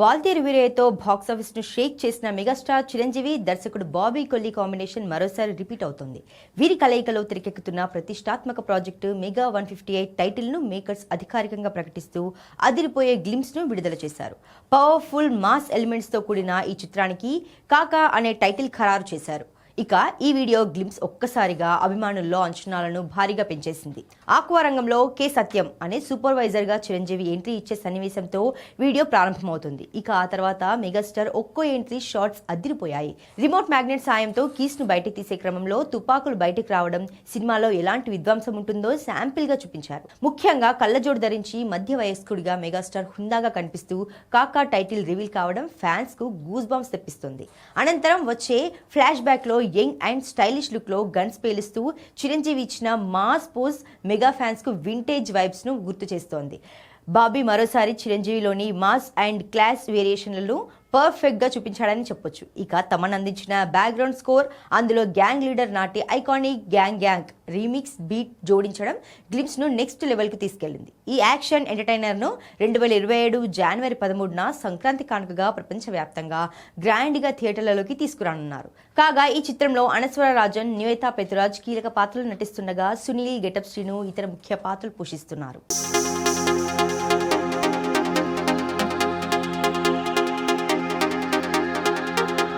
Waltair వీరయ్యతో box office ను షేక్ చేసిన megastar Chiranjeevi దర్శకుడు బాబీ కొల్లి కాంబినేషన్ మరోసారి రిపీట్ అవుతోంది. వీరి కలయికలో తెరకెక్కుతున్న ప్రతిష్టాత్మక ప్రాజెక్టు మెగా 158 టైటిల్ ను మేకర్స్ అధికారికంగా ప్రకటిస్తూ అదిరిపోయే గ్లిమ్స్ ను విడుదల చేశారు. పవర్ఫుల్ మాస్ ఎలిమెంట్స్ తో కూడిన ఈ చిత్రానికి కాకా అనే టైటిల్ ఖరారు చేశారు. ఇక ఈ వీడియో గ్లిమ్స్ ఒక్కసారిగా అభిమానుల్లో అంచనాలను భారీగా పెంచేసింది. ఆక్వా రంగంలో కె సత్యం అనే సూపర్వైజర్ గా చిరంజీవి ఎంట్రీ ఇచ్చే సన్నివేశంతో వీడియో ప్రారంభమవుతుంది. ఇక ఆ తర్వాత మెగాస్టార్ ఒక్కో ఎంట్రీ షాట్స్ అదిరిపోయాయి. రిమోట్ మ్యాగ్నెట్ సాయంతో కీస్ ను బయటకు తీసే క్రమంలో తుపాకులు బయటకు రావడం, సినిమాలో ఎలాంటి విధ్వంసం ఉంటుందో శాంపిల్ గా చూపించారు. ముఖ్యంగా కళ్ళజోడు ధరించి మధ్య వయస్కుడిగా మెగాస్టార్ హుందాగా కనిపిస్తూ కాకా టైటిల్ రివీల్ కావడం ఫ్యాన్స్ కు గూస్ బంప్స్ తెప్పిస్తుంది. అనంతరం వచ్చే ఫ్లాష్ బ్యాక్ లో యంగ్ అండ్ స్టైలిష్ లుక్ లో గన్స్ పేలుస్తూ చిరంజీవి ఇచ్చిన మాస్ పోజ్ మెగా ఫ్యాన్స్ కు వింటేజ్ వైబ్స్ ను గుర్తు చేస్తోంది. బాబీ మరోసారి చిరంజీవిలోని మాస్ అండ్ క్లాస్ వేరియేషన్లను పర్ఫెక్ట్ గా చూపించాడని చెప్పొచ్చు. ఇక తమన్ అందించిన బ్యాక్గ్రౌండ్ స్కోర్, అందులో గ్యాంగ్ లీడర్ నాటి ఐకానిక్ గ్యాంగ్ రీమిక్స్ బీట్ జోడించడం గ్లిమ్స్ ను నెక్స్ట్ లెవెల్ కు తీసుకెళ్లింది. ఈ యాక్షన్ ఎంటర్టైనర్ ను 2027 జనవరి 13న సంక్రాంతి కానుకగా ప్రపంచవ్యాప్తంగా గ్రాండ్ గా థియేటర్లలోకి తీసుకురానున్నారు. కాగా ఈ చిత్రంలో అనస్వర రాజన్, నివేతా పెతురాజ్ కీలక పాత్రలు నటిస్తుండగా సునీల్, గెటప్ శ్రీను ఇతర ముఖ్య పాత్రలు పోషిస్తున్నారు.